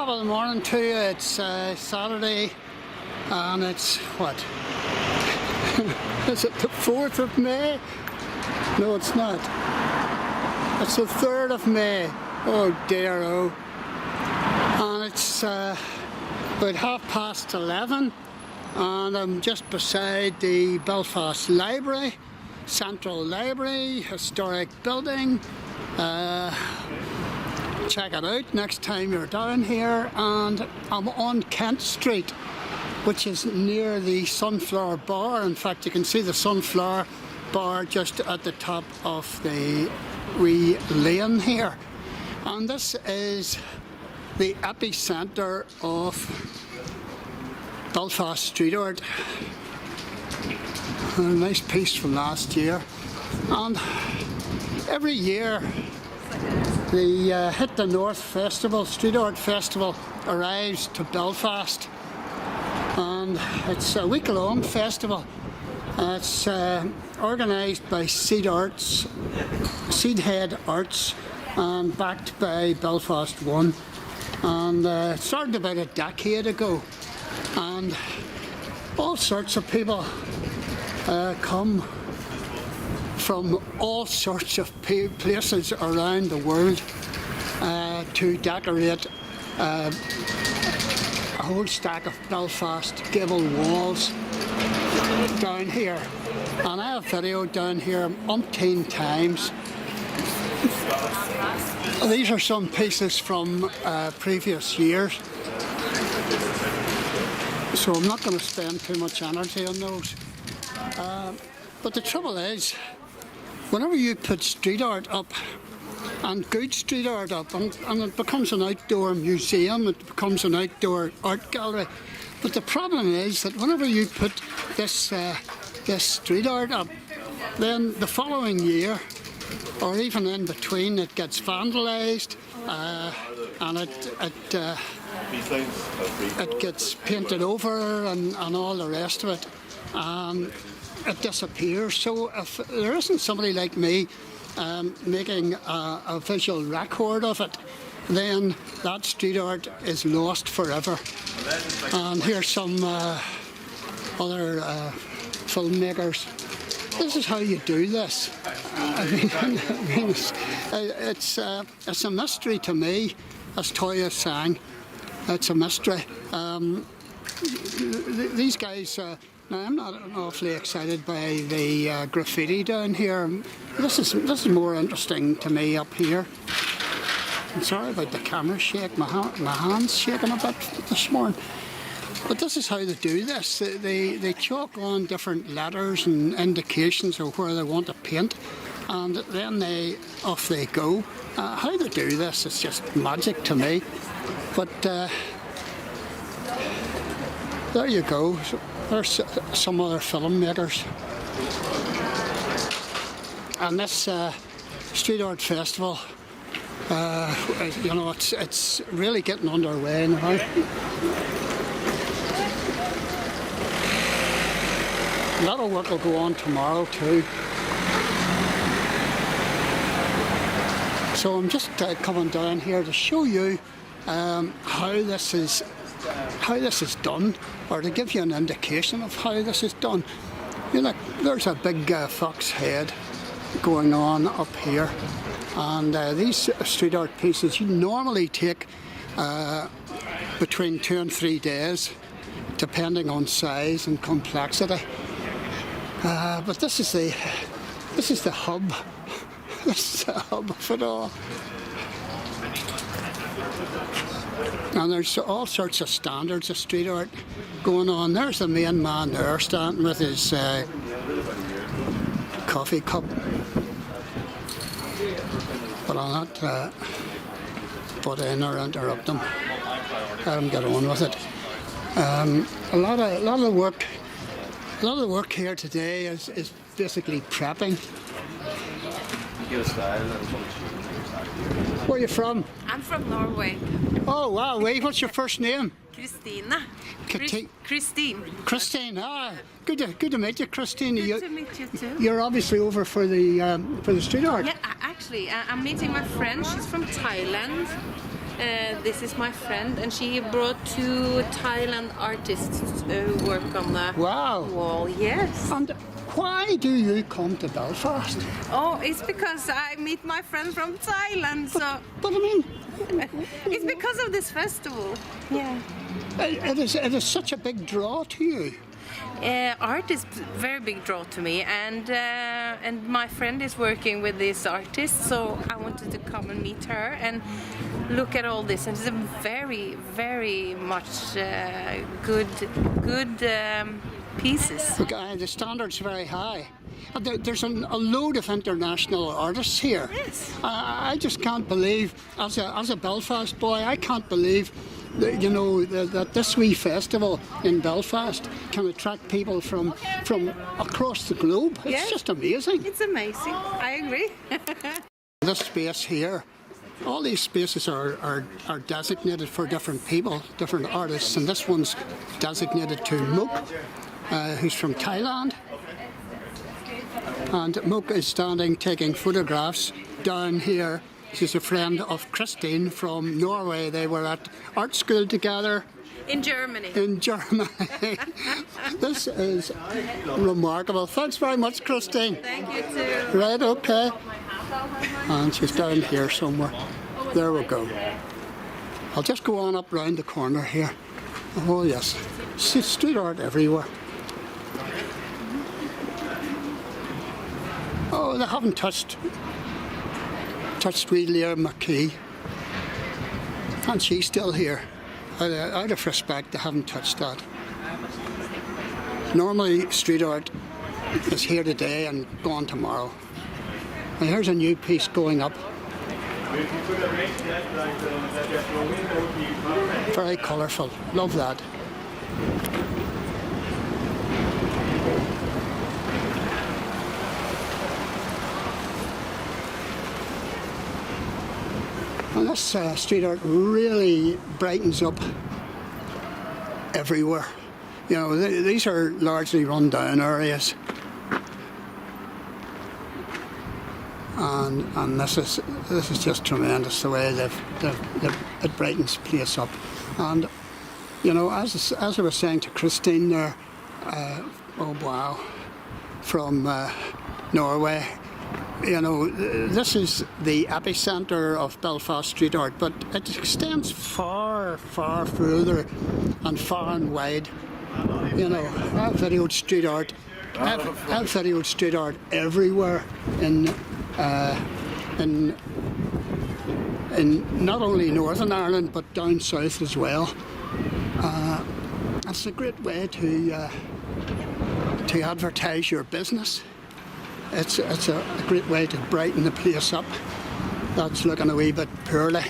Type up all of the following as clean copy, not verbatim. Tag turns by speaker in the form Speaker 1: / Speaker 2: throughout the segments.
Speaker 1: Top of the morning to you. It's Saturday and it's what? Is it the 4th of May? No, it's not. It's the 3rd of May. Oh dear, oh. And it's about 11:30 and I'm just beside the Belfast Library, Central Library, historic building. Check it out next time you're down here. And I'm on Kent Street, which is near the Sunflower Bar. In fact, you can see the Sunflower Bar just at the top of the wee lane here. And this is the epicentre of Belfast street art. A nice piece from last year. And every year the Hit the North Festival, Street Art Festival, arrives to Belfast, and it's a week-long festival. It's organised by Seedhead Arts and backed by Belfast One, and it started about a decade ago, and all sorts of people come from all sorts of places around the world to decorate a whole stack of Belfast gable walls down here. And I have videoed down here umpteen times. These are some pieces from previous years, so I'm not going to spend too much energy on those. But the trouble is, whenever you put street art up, and good street art up, and it becomes an outdoor museum, it becomes an outdoor art gallery. But the problem is that whenever you put this street art up, then the following year, or even in between, it gets vandalised, and it gets painted over and all the rest of it. It disappears. So if there isn't somebody like me making a visual record of it, then that street art is lost forever. And here's some other filmmakers. This is how you do this. I mean it's a mystery to me, as Toya sang. It's a mystery. These guys. Now, I'm not awfully excited by the graffiti down here. This is more interesting to me up here. I'm sorry about the camera shake. My hand's shaking a bit this morning. But this is how they do this. They chalk on different letters and indications of where they want to paint, and then off they go. How they do this is just magic to me. But there you go. So, there's some other filmmakers, and this street art festival, you know, it's really getting underway now. A lot of work will go on tomorrow too. So I'm just coming down here to show you how this is done, or to give you an indication of how this is done. You know, there's a big fox head going on up here, and these street art pieces you normally take between 2 and 3 days, depending on size and complexity. But this is the hub. This is the hub of it all. And there's all sorts of standards of street art going on. There's the main man there standing with his coffee cup. But I'll not butt in or interrupt him. Let him get on with it. A lot of the work here today is basically prepping. Where are you from?
Speaker 2: I'm from Norway.
Speaker 1: Oh wow, wait, what's your first name?
Speaker 2: Christina.
Speaker 1: Christine. Christine, good to meet you, Christine.
Speaker 2: Good to meet you too.
Speaker 1: You're obviously over for the street art.
Speaker 2: Yeah, actually, I'm meeting my friend. She's from Thailand. This is my friend, and she brought 2 Thailand artists who work on the
Speaker 1: Wow.
Speaker 2: wall. Yes.
Speaker 1: And why do you come to Belfast?
Speaker 2: Oh, it's because I meet my friend from Thailand, so
Speaker 1: But I mean,
Speaker 2: it's because of this festival. Yeah.
Speaker 1: it is such a big draw to you.
Speaker 2: Art is very big draw to me, and my friend is working with this artist, so I wanted to come and meet her and look at all this. And it's a very, very much good pieces.
Speaker 1: Look, the standard's very high. There's a load of international artists here.
Speaker 2: Yes.
Speaker 1: I just can't believe, as a Belfast boy, I can't believe that, that this wee festival in Belfast can attract people from across the globe. It's
Speaker 2: Yes.
Speaker 1: just amazing.
Speaker 2: It's amazing. I agree.
Speaker 1: This space here, all these spaces are designated for different people, different artists, and this one's designated to Mook, who's from Thailand. And Mook is standing taking photographs down here. She's a friend of Christine from Norway. They were at art school together
Speaker 2: In Germany.
Speaker 1: in Germany. This is remarkable. Thanks very much, Christine.
Speaker 2: Thank you too.
Speaker 1: Right, okay. And she's down here somewhere. There we go. I'll just go on up round the corner here. Oh yes, street art everywhere. Oh, they haven't touched wee Leah McKee. And she's still here. Out of respect, they haven't touched that. Normally, street art is here today and gone tomorrow. And here's a new piece going up. Very colourful. Love that. And this street art really brightens up everywhere. These are largely run down areas. And this is just tremendous the way it brightens the place up. And as I was saying to Christine there, oh wow, from Norway, this is the epicentre of Belfast street art, but it extends far, far further and far and wide. I've videoed street art. I've videoed street art everywhere in not only Northern Ireland but down south as well. It's a great way to advertise your business. It's a great way to brighten the place up. That's looking a wee bit poorly.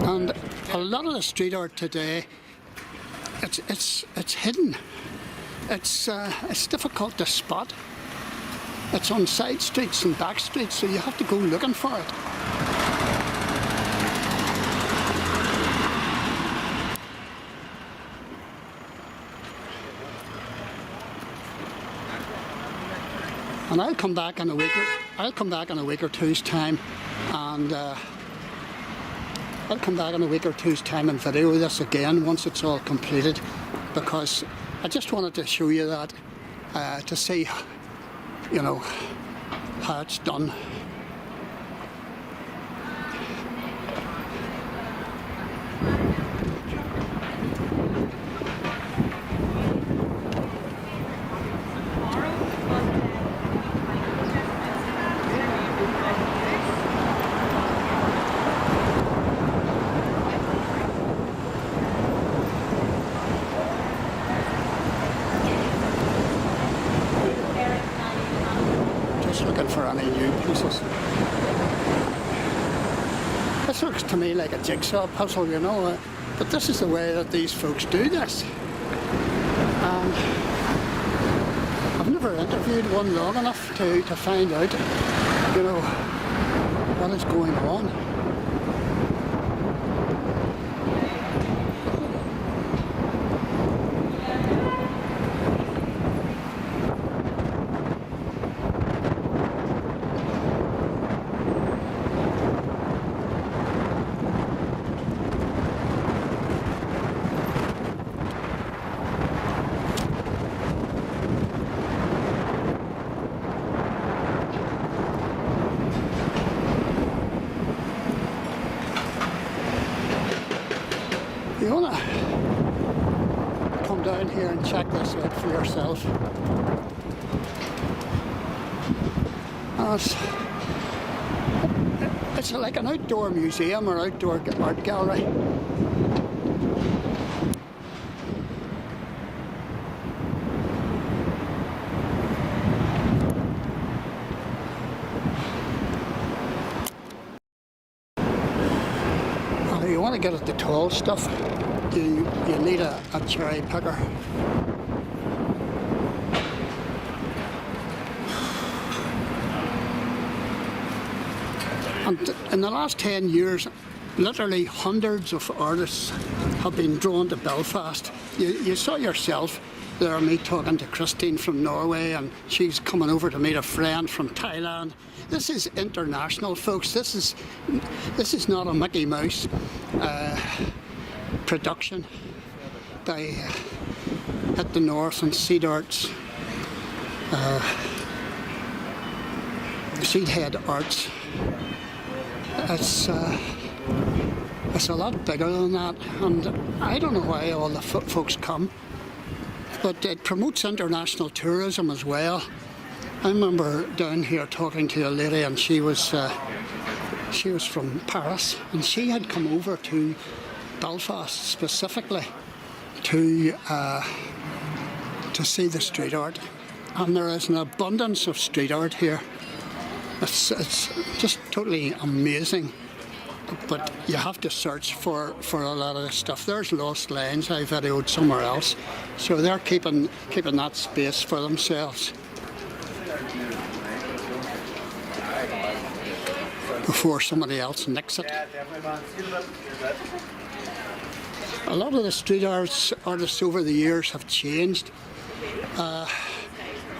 Speaker 1: And a lot of the street art today, it's hidden. It's difficult to spot. It's on side streets and back streets, so you have to go looking for it. And I'll come back in a week or two's time, and I'll come back in a week or two's time and video this again once it's all completed, because I just wanted to show you that to see, how it's done. Looking for any new pieces. This looks to me like a jigsaw puzzle, but this is the way that these folks do this. And I've never interviewed one long enough to find out, what is going on. You want to come down here and check this out for yourself. It's like an outdoor museum or outdoor art gallery. Well, you want to get at the tall stuff, you need a cherry picker. And in the last 10 years, literally hundreds of artists have been drawn to Belfast. You saw yourself there, me talking to Christine from Norway, and she's coming over to meet a friend from Thailand. This is international, folks. This is not a Mickey Mouse production by At the North and Seedhead Arts. Seedhead Arts. It's a lot bigger than that, and I don't know why all the folks come, but it promotes international tourism as well. I remember down here talking to a lady, and she was from Paris, and she had come over to Belfast specifically to see the street art, and there is an abundance of street art here. It's just totally amazing, but you have to search for a lot of this stuff. There's Lost Lines I videoed somewhere else, so they're keeping that space for themselves before somebody else nicks it. A lot of the street artists over the years have changed. A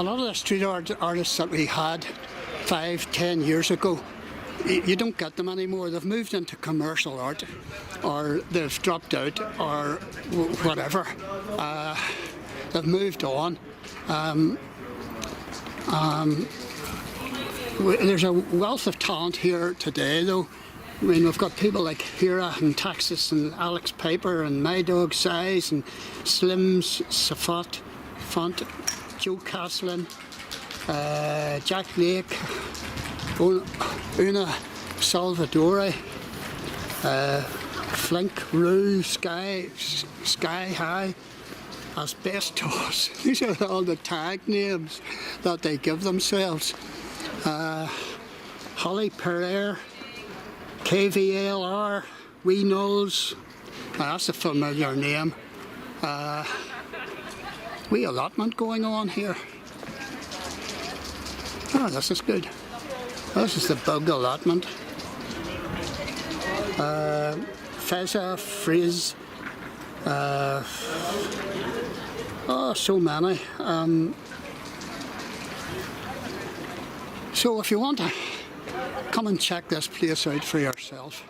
Speaker 1: lot of the street artists that we had 5-10 years ago, you don't get them anymore. They've moved into commercial art, or they've dropped out, or whatever. They've moved on. There's a wealth of talent here today, though. I mean, we've got people like Hira in Texas, and Alex Piper, and My Dog Size, and Slims, Safat, Font, Joe Caslin, Jack Lake, Una Salvadore, Flink, Rue, Sky High, Asbestos. These are all the tag names that they give themselves. Holly Pereira, KVLR, Wee Knowles. That's a familiar name. Wee allotment going on here. Oh, this is good. This is the bug allotment. Feza, Frizz. Oh, so many. So if you want to come and check this place out for yourself.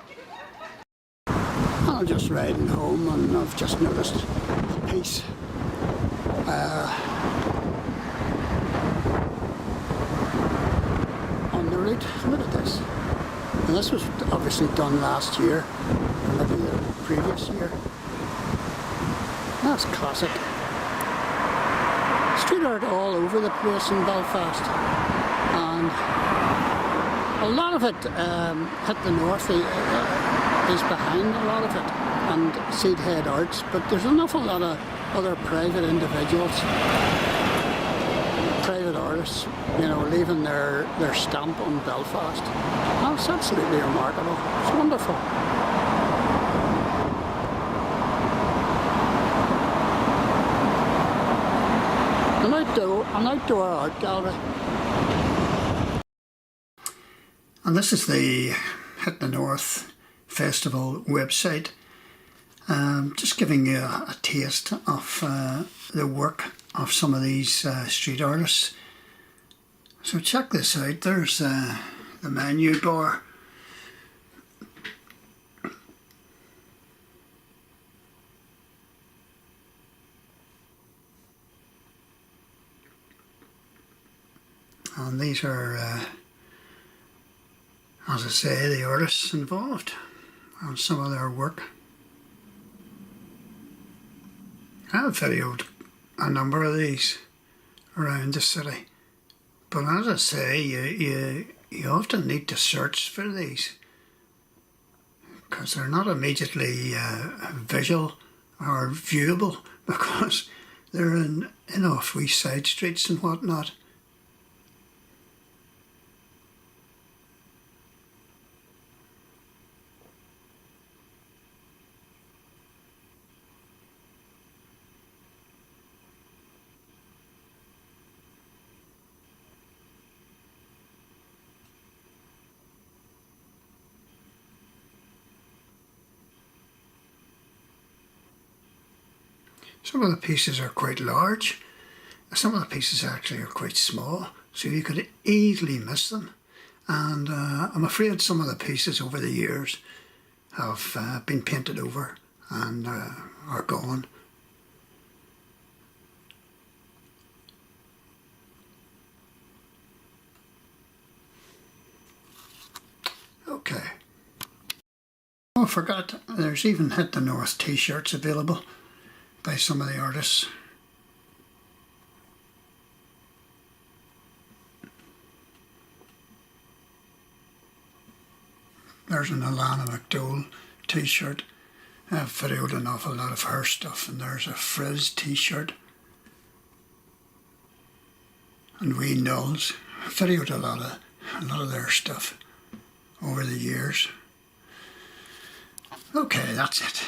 Speaker 1: I'm just riding home, and I've just noticed a piece. On the route. Look at this. And this was obviously done last year, or maybe the previous year. That's classic. Street art all over the place in Belfast, and a lot of it At the North is behind a lot of it, and Seedhead Arts, but there's an awful lot of other private individuals, private artists, you know, leaving their stamp on Belfast. Oh, it's absolutely remarkable. It's wonderful. An outdoor art gallery. And this is the At the North Festival website. Just giving you a taste of the work of some of these street artists. So check this out. There's the menu bar. And these are, as I say, the artists involved and some of their work. I've videoed a number of these around the city, but as I say, you often need to search for these because they're not immediately visual or viewable because they're in off wee side streets and whatnot. Some of the pieces are quite large, some of the pieces actually are quite small, so you could easily miss them. And I'm afraid some of the pieces over the years have been painted over and are gone. Okay. Oh, I forgot, there's even Hit the North t-shirts available by some of the artists. There's an Alana McDowell t-shirt. I've videoed an awful lot of her stuff, and there's a Frizz t-shirt. And Wee Knowles. I've videoed a lot of their stuff over the years. Okay, that's it.